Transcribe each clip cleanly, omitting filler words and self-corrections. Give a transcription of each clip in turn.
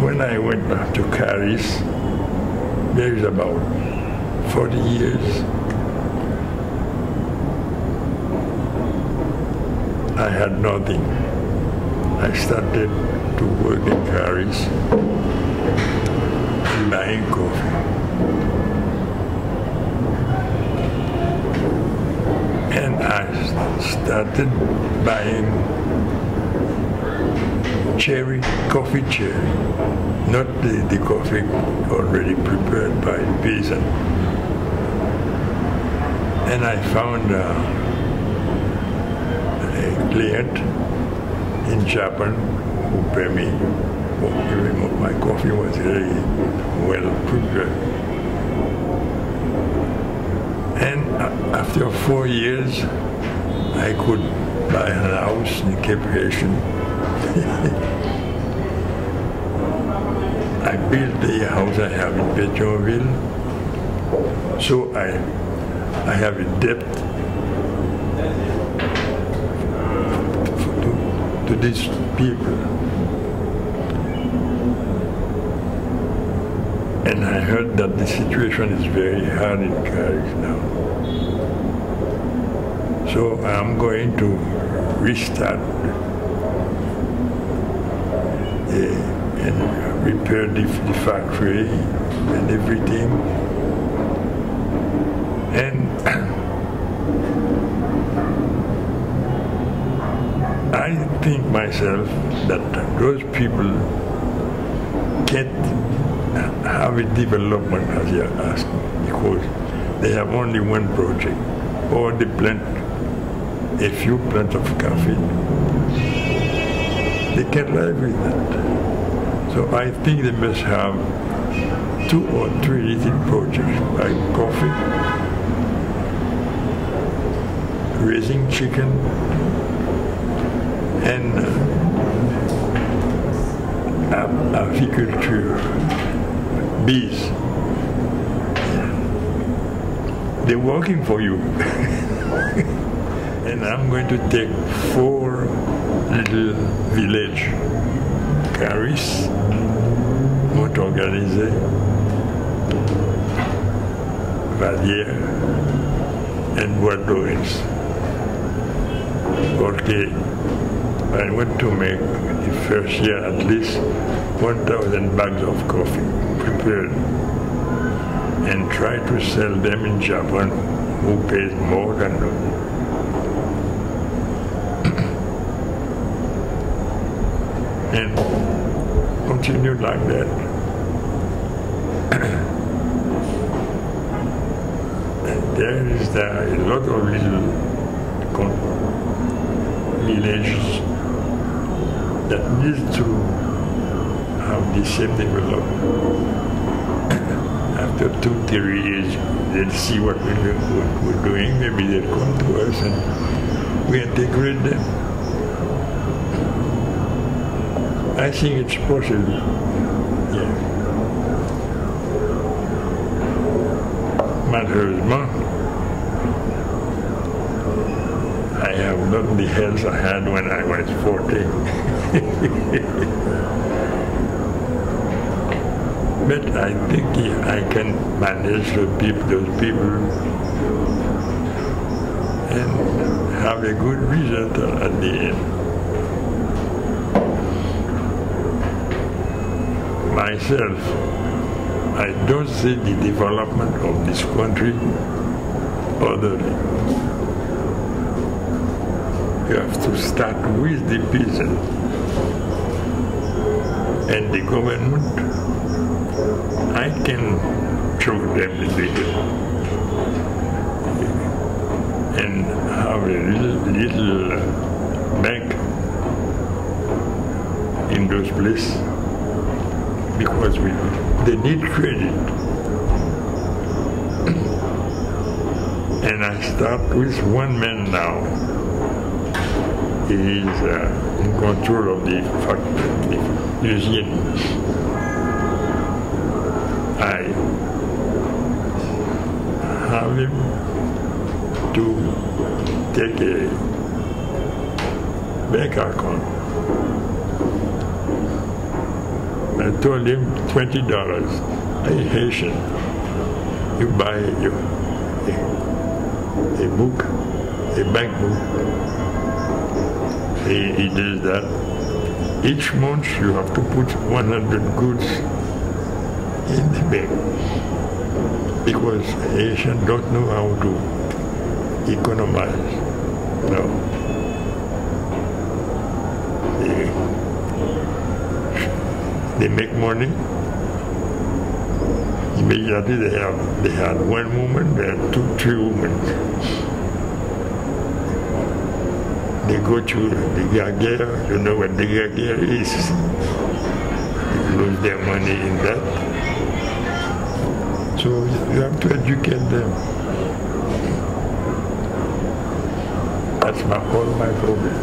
when I went back to Caris, there is about 40 years, I had nothing. I started to work in Caris, buying coffee. And I started buying coffee cherry, not the coffee already prepared by the peasant. And I found a client in Japan who paid me. My coffee was very well prepared. And after 4 years, I could buy a house in Cape Haitian. I built the house I have in Pétionville, so I have a debt to these people. And I heard that the situation is very hard in Caris now. So I'm going to restart and repair the factory and everything. And I think myself that those people can't have a development as you're asking, because they have only one project, or they plant a few plants of coffee. They can't live with that. So I think they must have 2 or 3 little projects, like coffee, raising chicken, and aviculture, bees. They're working for you. And I'm going to take 4 little villages: Caris, Montorganisé, Vallière, and Bois-d'Orens. Okay, I want to make the first year at least 1,000 bags of coffee prepared and try to sell them in Japan, who pays more than them. And continue like that. And there is a lot of little villages that need to have the same development. After 2-3 years, they'll see what we're doing. Maybe they'll come to us and we integrate them. I think it's possible. Yeah. Malheureusement, I have not the health I had when I was 40. But I think I can manage those people and have a good result at the end. Myself, I don't see the development of this country otherly. You have to start with the peasant and the government. I can choke them a little and have a little bank in those places, because they need credit. And I start with one man now. He is in control of the factory, the usine. I have him to take a bank account. But told him $20. Hey, Haitian, you buy a book, a bank book. He does that. Each month you have to put 100 goods in the bank because Haitians don't know how to economize. No. They make money. Immediately they had one woman, they had 2-3 women. They go to the guerre, you know what the guerre is. They lose their money in that. So you have to educate them. That's all my problem.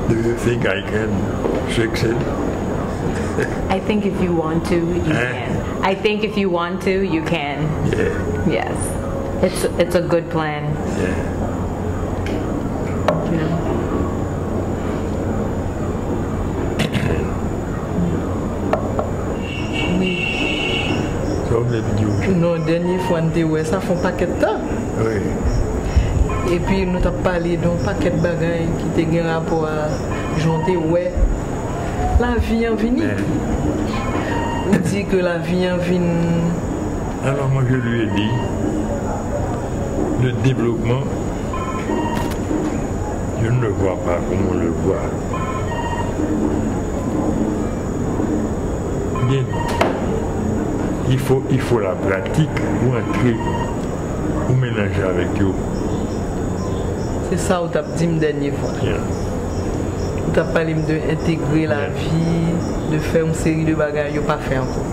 Do you think I can succeed? I think if you want to, you can. I think if you want to, you can. Yeah. Yes. It's a good plan. Yeah. Oui. So maybe you. Non, dernière fois, ça fait un paquet de temps. Oui. Et puis nous avons parlé d'un paquet de bagages qui étaient en rapport à janter, ouais. La vie en vini. On dit que la vie en vini. Alors moi je lui ai dit, le développement, je ne le vois pas comme on le voit. Bien, il faut la pratique pour entrer, pour mélanger avec eux. C'est ça que tu as dit la dernière fois. Yeah. Tu as parlé d'intégrer la vie, de faire une série de bagages que tu n'as pas fait encore.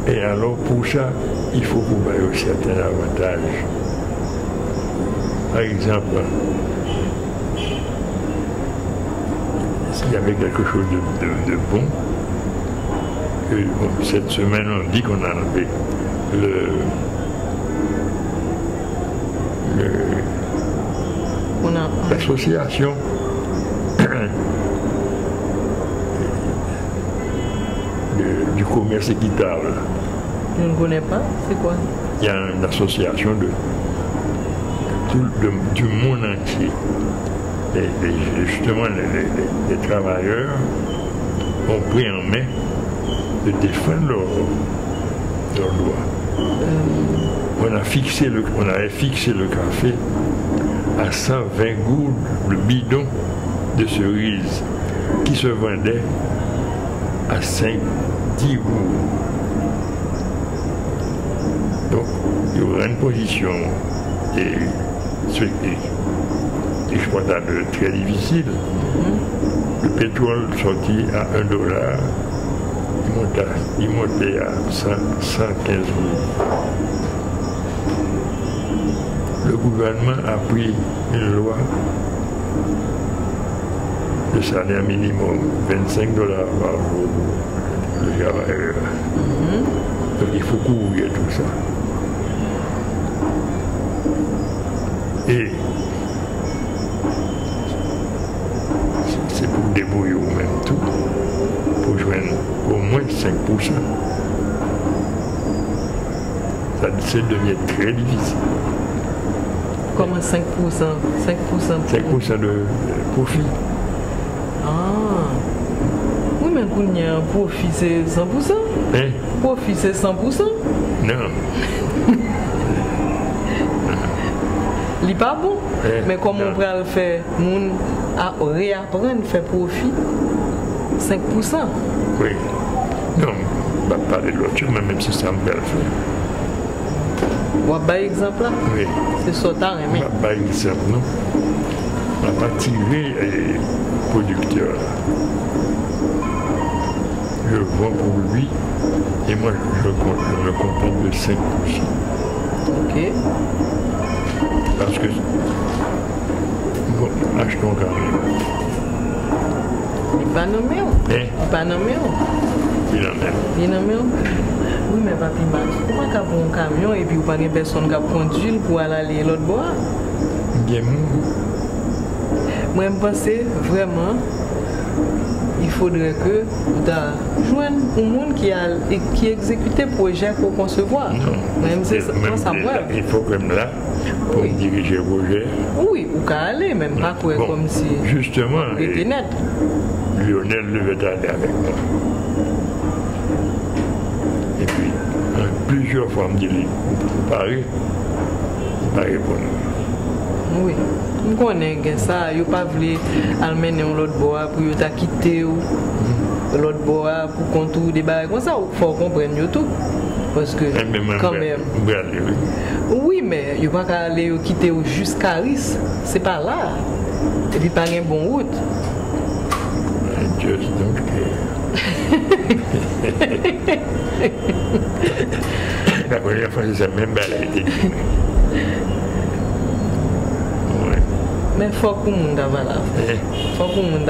Yeah. Et alors pour ça, il faut vous avoir certains avantages. Par exemple, s'il y avait quelque chose de bon, cette semaine on dit qu'on a enlevé l'association du commerce équitable. Je ne connais pas, c'est quoi? Il y a une association du monde entier. Et justement, les travailleurs ont pris en main de défendre leurs droits. On avait fixé le café à 120 gouttes le bidon de cerises qui se vendait à 5-10 gouttes. Donc, il y aura une position exploitable très difficile. Le pétrole sorti à $1, il montait à 115 gouttes. Le gouvernement a pris une loi de salaire minimum, $25 par jour, le travailleur. Donc il faut couvrir tout ça. Et c'est pour débrouiller même tout, pour joindre au moins 5%. Ça devient très difficile. Comment 5%? 5% de profit. Ah. Oui, mais quand il y a un profit, c'est 100%. Hein? Profit, c'est 100%. Non. Il n'est pas bon. Mais comment on peut le faire? On réapprendre à faire profit 5%. Oui. Non, on va parler de l'autre chose, mais même si ça me fait le faire. On va exemple là? Oui. C'est ça, t'as aimé. On va exemple, non? On va tirer les producteurs. Je vends pour lui et moi je me contente de 5%. Ok. Parce que, bon, achetons quand même. Il va nommer. Hein? Il va nommer. Il en est. Il nomme. Oui, mais papi, comment tu as un camion et puis vous n'avez pas personne qui a conduit pour aller à l'autre bois? Moi, je pense vraiment il faudrait que tu joigne un monde qui exécute le projet pour concevoir. Même c'est ça, il faut que là, pour diriger le projet. Oui, ou qu'à aller, même pas comme si. Justement, était net. Lionel devait aller avec moi. Et puis, plusieurs fois, on me dit, Paris pour nous. Oui. Je connais ça, il n'y a pas voulu amener l'autre bois pour quitter l'autre bois pour contour des barres. Comme ça, il faut comprendre tout. Parce que, quand même. Oui, mais il n'y a pas qu'à aller quitter jusqu'à Ris. C'est pas là. Et puis, pas une bonne route. Just don't care. La première fois, c'est même balle. Mais il faut que le monde ait la. Il faut que le monde